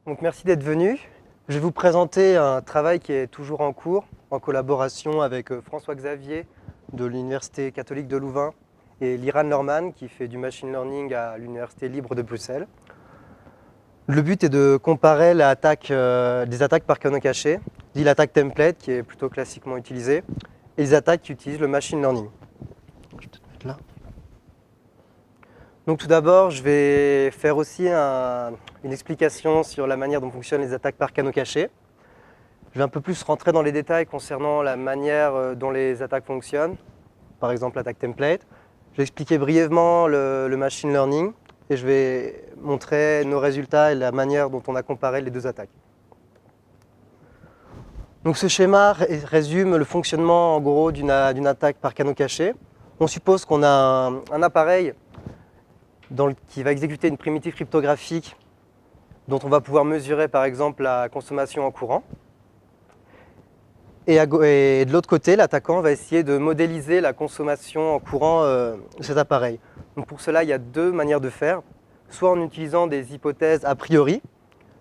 Donc, merci d'être venu. Je vais vous présenter un travail qui est toujours en cours, en collaboration avec François Xavier de l'Université catholique de Louvain et Liran Norman qui fait du machine learning à l'Université libre de Bruxelles. Le but est de comparer des attaques par canon caché, dit l'attaque template qui est plutôt classiquement utilisée, et les attaques qui utilisent le machine learning. Je vais te mettre là. Donc tout d'abord, je vais faire aussi une explication sur la manière dont fonctionnent les attaques par canaux cachés. Je vais un peu plus rentrer dans les détails concernant la manière dont les attaques fonctionnent, par exemple l'attaque template. Je vais expliquer brièvement le machine learning et je vais montrer nos résultats et la manière dont on a comparé les deux attaques. Donc ce schéma résume le fonctionnement en gros d'une attaque par canaux caché. On suppose qu'on a un appareil qui va exécuter une primitive cryptographique dont on va pouvoir mesurer par exemple la consommation en courant. Et de l'autre côté, l'attaquant va essayer de modéliser la consommation en courant de cet appareil. Donc pour cela, il y a deux manières de faire. Soit en utilisant des hypothèses a priori,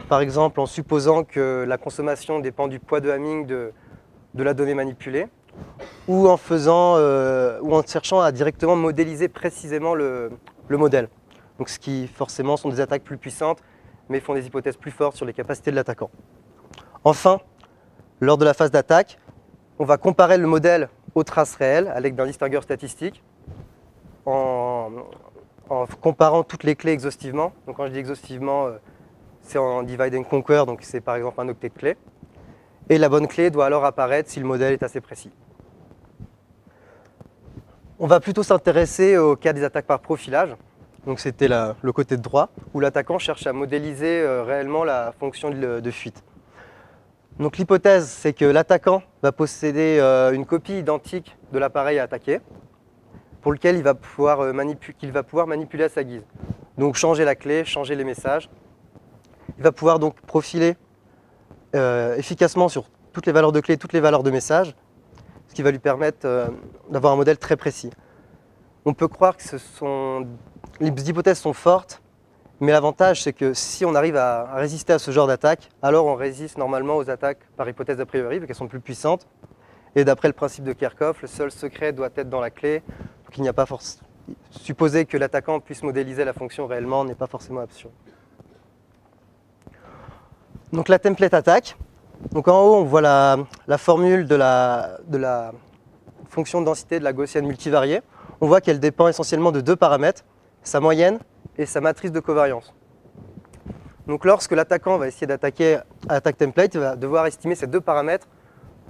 par exemple en supposant que la consommation dépend du poids de Hamming de la donnée manipulée, ou en cherchant à directement modéliser précisément le modèle. Donc ce qui forcément sont des attaques plus puissantes, mais font des hypothèses plus fortes sur les capacités de l'attaquant. Enfin, lors de la phase d'attaque, on va comparer le modèle aux traces réelles avec d'un distingueur statistique en comparant toutes les clés exhaustivement. Donc quand je dis exhaustivement, c'est en divide and conquer, donc c'est par exemple un octet de clés. Et la bonne clé doit alors apparaître si le modèle est assez précis. On va plutôt s'intéresser au cas des attaques par profilage. Donc c'était le côté de droit, où l'attaquant cherche à modéliser réellement la fonction de fuite. Donc l'hypothèse, c'est que l'attaquant va posséder une copie identique de l'appareil à attaquer, pour lequel il va pouvoir manipuler à sa guise. Donc changer la clé, changer les messages. Il va pouvoir donc profiler efficacement sur toutes les valeurs de clé, toutes les valeurs de messages, ce qui va lui permettre d'avoir un modèle très précis. On peut croire que les hypothèses sont fortes, mais l'avantage c'est que si on arrive à résister à ce genre d'attaque, alors on résiste normalement aux attaques par hypothèse a priori, parce qu'elles sont plus puissantes. Et d'après le principe de Kerckhoff, le seul secret doit être dans la clé. Donc il n'y a pas supposer que l'attaquant puisse modéliser la fonction réellement n'est pas forcément absurde. Donc la template attaque. Donc en haut, on voit la formule de la fonction de densité de la gaussienne multivariée. On voit qu'elle dépend essentiellement de deux paramètres, sa moyenne et sa matrice de covariance. Donc lorsque l'attaquant va essayer d'attaquer à l'attaque template, il va devoir estimer ces deux paramètres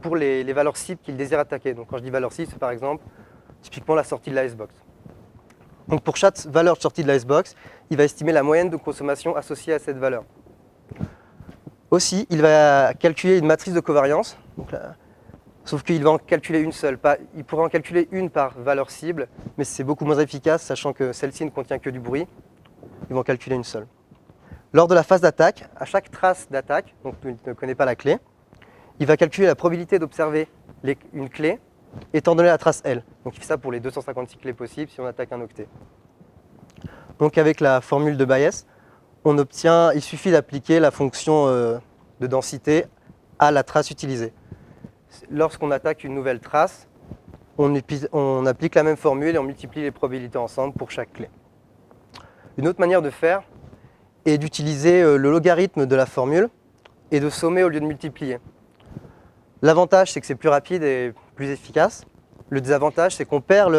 pour les valeurs cibles qu'il désire attaquer. Donc quand je dis valeur cible, c'est par exemple typiquement la sortie de l'icebox. Donc pour chaque valeur de sortie de l'icebox, il va estimer la moyenne de consommation associée à cette valeur. Aussi, il va calculer une matrice de covariance, sauf qu'il va en calculer une seule. Il pourra en calculer une par valeur cible, mais c'est beaucoup moins efficace, sachant que celle-ci ne contient que du bruit. Ils vont en calculer une seule. Lors de la phase d'attaque, à chaque trace d'attaque, donc il ne connaît pas la clé, il va calculer la probabilité d'observer une clé, étant donné la trace L. Donc il fait ça pour les 256 clés possibles si on attaque un octet. Donc avec la formule de Bayes, il suffit d'appliquer la fonction de densité à la trace utilisée. Lorsqu'on attaque une nouvelle trace, on applique la même formule et on multiplie les probabilités ensemble pour chaque clé. Une autre manière de faire est d'utiliser le logarithme de la formule et de sommer au lieu de multiplier. L'avantage, c'est que c'est plus rapide et plus efficace. Le désavantage, c'est qu'on perd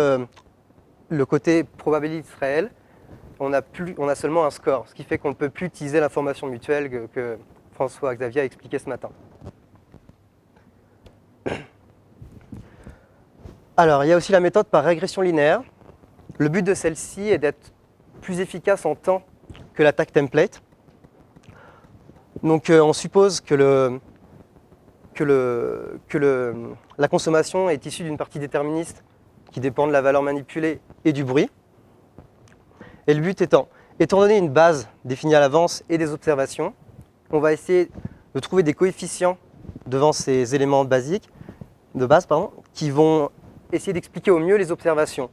le côté probabilité réelle. On a seulement un score, ce qui fait qu'on ne peut plus utiliser l'information mutuelle que François Xavier a expliqué ce matin. Alors, il y a aussi la méthode par régression linéaire. Le but de celle-ci est d'être plus efficace en temps que l'attaque template. Donc, on suppose que la consommation est issue d'une partie déterministe qui dépend de la valeur manipulée et du bruit. Et le but étant donné une base définie à l'avance et des observations, on va essayer de trouver des coefficients devant ces éléments de base, qui vont essayer d'expliquer au mieux les observations.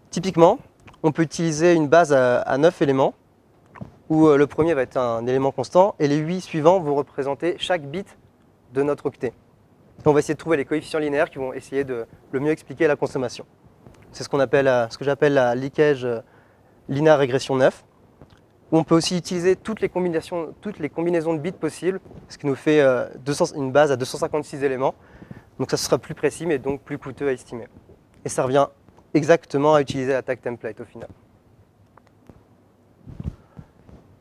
Typiquement, on peut utiliser une base à 9 éléments, où le premier va être un élément constant et les 8 suivants vont représenter chaque bit de notre octet. On va essayer de trouver les coefficients linéaires qui vont essayer de le mieux expliquer la consommation. C'est ce que j'appelle la leakage linear régression 9. Où on peut aussi utiliser toutes les combinaisons de bits possibles, ce qui nous fait une base à 256 éléments. Donc ça sera plus précis, mais donc plus coûteux à estimer. Et ça revient exactement à utiliser l'attaque template au final.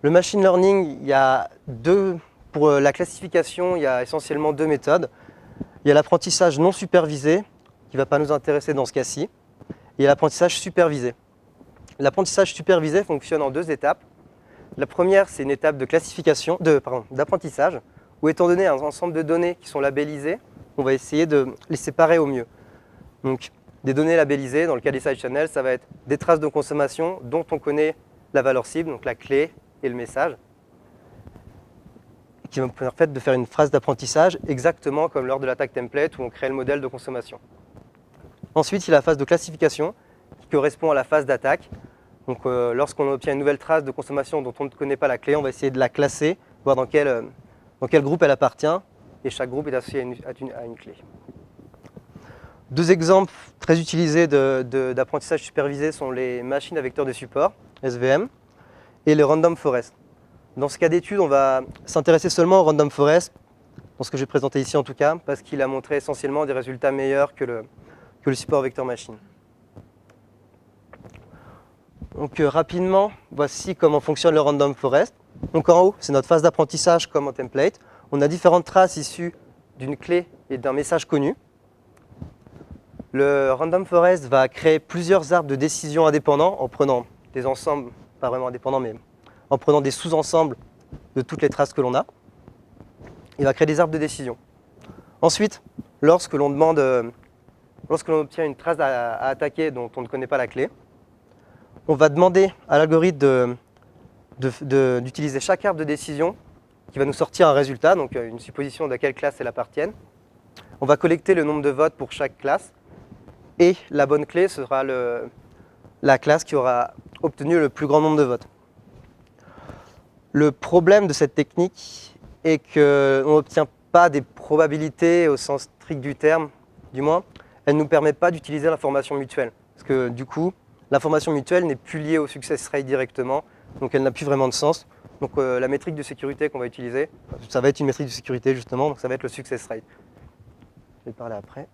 Le machine learning, pour la classification, il y a essentiellement 2 méthodes. Il y a l'apprentissage non supervisé, qui ne va pas nous intéresser dans ce cas-ci, et il y a l'apprentissage supervisé. L'apprentissage supervisé fonctionne en 2 étapes. La première, c'est une étape d'apprentissage, où étant donné un ensemble de données qui sont labellisées, on va essayer de les séparer au mieux. Donc, des données labellisées, dans le cas des side channels, ça va être des traces de consommation dont on connaît la valeur cible, donc la clé et le message, qui vont permettre de faire une phrase d'apprentissage exactement comme lors de l'attaque template où on crée le modèle de consommation. Ensuite, il y a la phase de classification qui correspond à la phase d'attaque. Donc, lorsqu'on obtient une nouvelle trace de consommation dont on ne connaît pas la clé, on va essayer de la classer, voir dans quel groupe elle appartient, et chaque groupe est associé à une clé. 2 exemples très utilisés d'apprentissage supervisé sont les machines à vecteurs de support, SVM, et le random forest. Dans ce cas d'étude, on va s'intéresser seulement au random forest, dans ce que j'ai présenté ici en tout cas, parce qu'il a montré essentiellement des résultats meilleurs que le support vecteur machine. Donc rapidement, voici comment fonctionne le random forest. Donc en haut, c'est notre phase d'apprentissage comme en template. On a différentes traces issues d'une clé et d'un message connu. Le random forest va créer plusieurs arbres de décision indépendants en prenant des ensembles, pas vraiment indépendants, mais en prenant des sous-ensembles de toutes les traces que l'on a. Il va créer des arbres de décision. Ensuite, lorsque l'on obtient une trace à attaquer dont on ne connaît pas la clé, on va demander à l'algorithme d'utiliser chaque arbre de décision qui va nous sortir un résultat, donc une supposition de quelle classe elle appartient. On va collecter le nombre de votes pour chaque classe et la bonne clé sera la classe qui aura obtenu le plus grand nombre de votes. Le problème de cette technique est qu'on n'obtient pas des probabilités au sens strict du terme, du moins. Elle ne nous permet pas d'utiliser l'information mutuelle. Parce que du coup, l'information mutuelle n'est plus liée au success rate directement, donc elle n'a plus vraiment de sens. Donc la métrique de sécurité qu'on va utiliser, ça va être une métrique de sécurité justement, donc ça va être le success rate. Je vais parler après.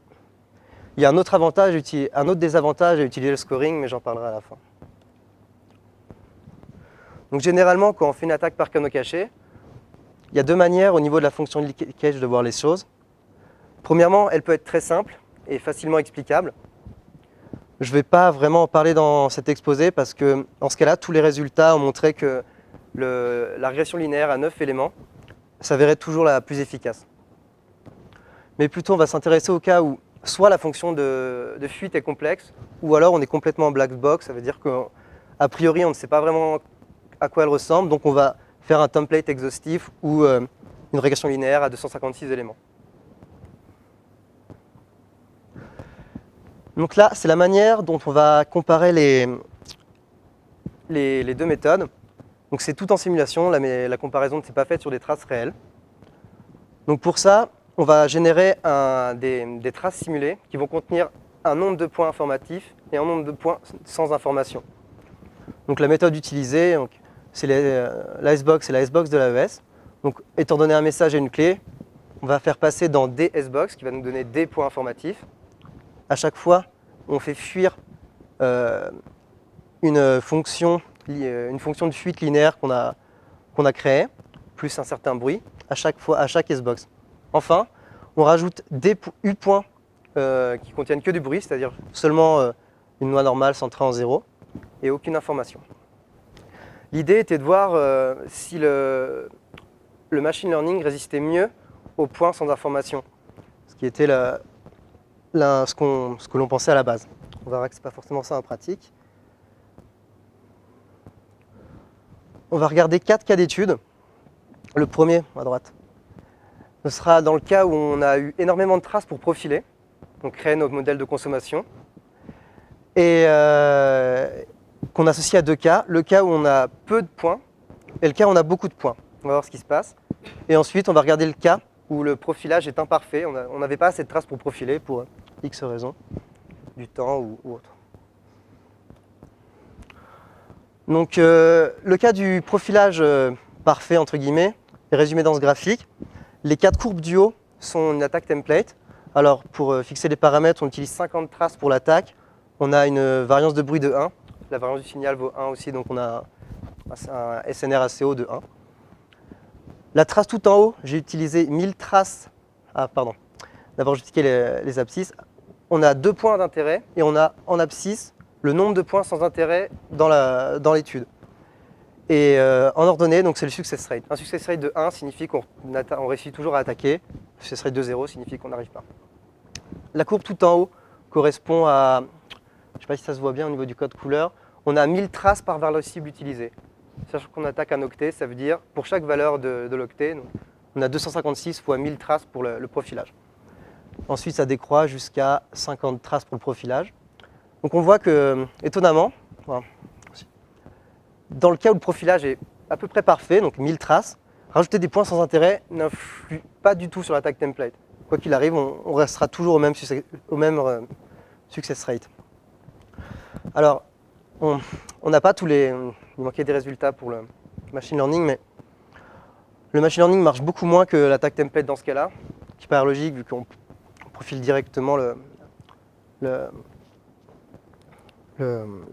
Il y a un autre désavantage à utiliser le scoring, mais j'en parlerai à la fin. Donc généralement, quand on fait une attaque par canaux cachés, il y a 2 manières au niveau de la fonction de leakage de voir les choses. Premièrement, elle peut être très simple et facilement explicable. Je ne vais pas vraiment en parler dans cet exposé parce que, dans ce cas-là, tous les résultats ont montré que la régression linéaire à 9 éléments s'avérait toujours la plus efficace. Mais plutôt, on va s'intéresser au cas où soit la fonction de fuite est complexe, ou alors on est complètement en black box, ça veut dire qu'a priori, on ne sait pas vraiment à quoi elle ressemble, donc on va faire un template exhaustif ou une régression linéaire à 256 éléments. Donc là, c'est la manière dont on va comparer les 2 méthodes. Donc c'est tout en simulation, la comparaison ne s'est pas faite sur des traces réelles. Donc pour ça, on va générer des traces simulées qui vont contenir un nombre de points informatifs et un nombre de points sans information. Donc la méthode utilisée, c'est l'icebox et la sbox de l'AES. Donc étant donné un message et une clé, on va faire passer dans des sbox qui va nous donner des points informatifs. À chaque fois, on fait fuir une fonction de fuite linéaire qu'on a créée, plus un certain bruit, à chaque sbox. Enfin, on rajoute des U-points qui contiennent que du bruit, c'est-à-dire seulement une loi normale centrée en 0 et aucune information. L'idée était de voir si le machine learning résistait mieux aux points sans information, ce qui était ce que l'on pensait à la base. On verra que ce n'est pas forcément ça en pratique. On va regarder 4 cas d'études. Le premier, à droite, ce sera dans le cas où on a eu énormément de traces pour profiler, donc créer notre modèle de consommation, et qu'on associe à 2 cas. Le cas où on a peu de points, Et le cas, on a beaucoup de points. On va voir ce qui se passe. Et ensuite, on va regarder le cas où le profilage est imparfait. On n'avait pas assez de traces pour profiler pour X raisons, du temps ou autre. Donc, le cas du profilage parfait, entre guillemets, est résumé dans ce graphique. Les 4 courbes du haut sont une attaque template. Alors, pour fixer les paramètres, on utilise 50 traces pour l'attaque. On a une variance de bruit de 1. La variance du signal vaut 1 aussi, donc on a un SNR assez haut de 1. La trace tout en haut, j'ai utilisé 1000 traces. Ah, pardon. D'abord, j'ai expliqué les abscisses. On a 2 points d'intérêt et on a en abscisse le nombre de points sans intérêt dans l'étude. Et en ordonnée, donc c'est le success rate. Un success rate de 1 signifie qu'on réussit toujours à attaquer. Un success rate de 0 signifie qu'on n'arrive pas. La courbe tout en haut correspond à, je ne sais pas si ça se voit bien au niveau du code couleur, on a 1000 traces par valeur cible utilisée. Sachant qu'on attaque un octet, ça veut dire pour chaque valeur de l'octet, on a 256 fois 1000 traces pour le profilage. Ensuite, ça décroît jusqu'à 50 traces pour le profilage. Donc on voit que, étonnamment, dans le cas où le profilage est à peu près parfait, donc 1000 traces, rajouter des points sans intérêt n'influe pas du tout sur l'attaque template. Quoi qu'il arrive, on restera toujours au même success rate. Alors, on n'a pas tous les... Il manquait des résultats pour le machine learning, mais le machine learning marche beaucoup moins que l'attaque template dans ce cas-là, qui paraît logique vu qu'on profile directement le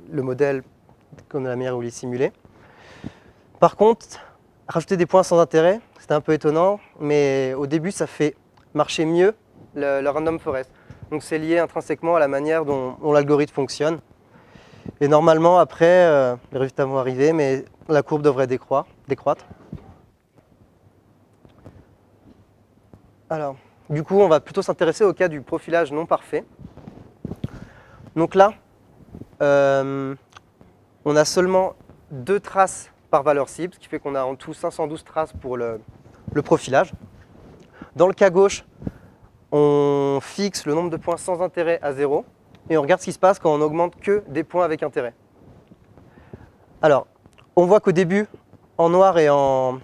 modèle comme de la manière où il est simulé. Par contre, rajouter des points sans intérêt, c'était un peu étonnant, mais au début, ça fait marcher mieux le random forest. Donc c'est lié intrinsèquement à la manière dont l'algorithme fonctionne. Et normalement, après, les résultats vont arriver, mais la courbe devrait décroître. Alors, du coup, on va plutôt s'intéresser au cas du profilage non parfait. Donc là, on a seulement 2 traces par valeur cible, ce qui fait qu'on a en tout 512 traces pour le profilage. Dans le cas gauche, on fixe le nombre de points sans intérêt à 0 et on regarde ce qui se passe quand on n'augmente que des points avec intérêt. Alors, on voit qu'au début, en noir et en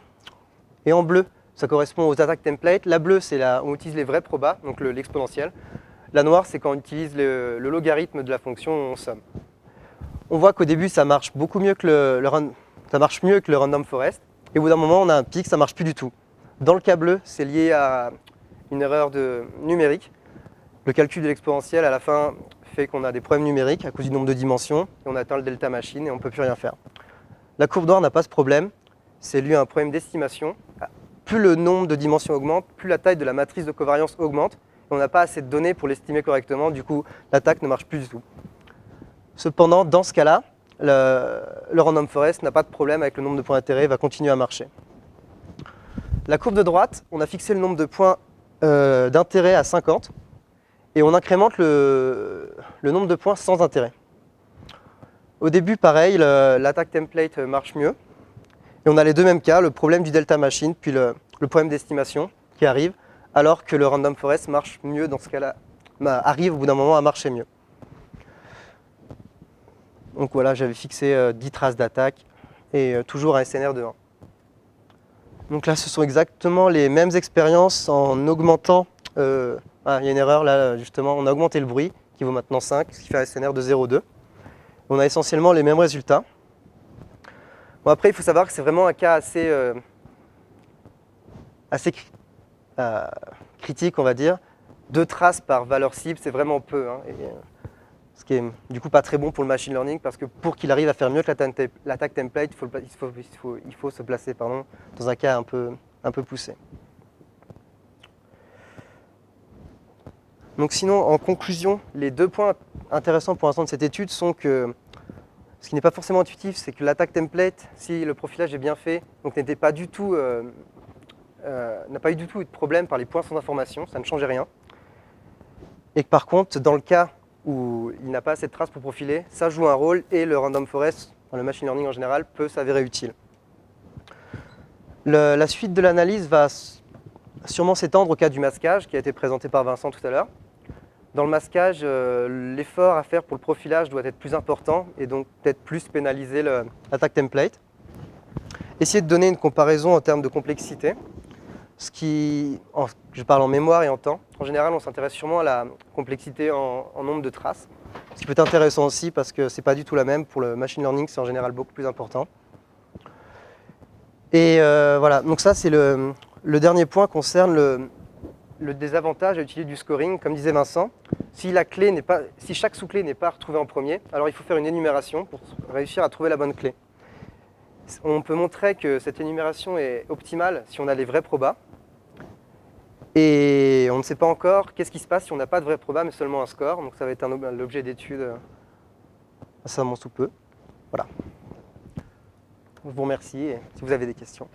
bleu, ça correspond aux attaques template. La bleue, c'est là où on utilise les vrais probas, donc l'exponentielle. La noire, c'est quand on utilise le logarithme de la fonction on somme. On voit qu'au début, ça marche beaucoup mieux que le random forest. Et au bout d'un moment, on a un pic, ça ne marche plus du tout. Dans le cas bleu, c'est lié à une erreur numérique. Le calcul de l'exponentielle, à la fin, fait qu'on a des problèmes numériques à cause du nombre de dimensions. Et on atteint le delta machine et on ne peut plus rien faire. La courbe noire n'a pas ce problème. C'est lié à un problème d'estimation. Plus le nombre de dimensions augmente, plus la taille de la matrice de covariance augmente. Et on n'a pas assez de données pour l'estimer correctement. Du coup, l'attaque ne marche plus du tout. Cependant, dans ce cas-là, le random forest n'a pas de problème avec le nombre de points d'intérêt, va continuer à marcher. La courbe de droite, on a fixé le nombre de points d'intérêt à 50 et on incrémente le nombre de points sans intérêt. Au début, pareil, l'attaque template marche mieux. Et on a les deux mêmes cas, le problème du delta machine, puis le problème d'estimation qui arrive, alors que le random forest marche mieux dans ce cas-là, arrive au bout d'un moment à marcher mieux. Donc voilà, j'avais fixé 10 traces d'attaque et toujours un SNR de 1. Donc là, ce sont exactement les mêmes expériences en augmentant... il y a une erreur là, justement, on a augmenté le bruit, qui vaut maintenant 5, ce qui fait un SNR de 0,2. On a essentiellement les mêmes résultats. Bon, après, il faut savoir que c'est vraiment un cas assez critique, on va dire. 2 traces par valeur cible, c'est vraiment peu. Hein, ce qui est du coup pas très bon pour le machine learning, parce que pour qu'il arrive à faire mieux que l'attaque template, il faut se placer dans un cas un peu poussé. Donc sinon, en conclusion, les 2 points intéressants pour l'instant de cette étude sont que ce qui n'est pas forcément intuitif, c'est que l'attaque template, si le profilage est bien fait, donc n'a pas eu du tout de problème par les points sans information, ça ne changeait rien. Et que par contre, dans le cas où il n'a pas assez de traces pour profiler, ça joue un rôle et le random forest, le machine learning en général, peut s'avérer utile. La suite de l'analyse va sûrement s'étendre au cas du masquage qui a été présenté par Vincent tout à l'heure. Dans le masquage, l'effort à faire pour le profilage doit être plus important et donc peut-être plus pénaliser l'attaque template. essayer de donner une comparaison en termes de complexité. Je parle en mémoire et en temps. En général, on s'intéresse sûrement à la complexité en nombre de traces. Ce qui peut être intéressant aussi parce que c'est pas du tout la même. Pour le machine learning, c'est en général beaucoup plus important. Et voilà, donc ça c'est le dernier point concerne le désavantage à utiliser du scoring. Comme disait Vincent, si chaque sous-clé n'est pas retrouvée en premier, alors il faut faire une énumération pour réussir à trouver la bonne clé. On peut montrer que cette énumération est optimale si on a les vrais probas. Et on ne sait pas encore qu'est-ce qui se passe si on n'a pas de vrai proba mais seulement un score. Donc ça va être l'objet d'étude incessamment sous peu. Voilà. Je vous remercie et si vous avez des questions.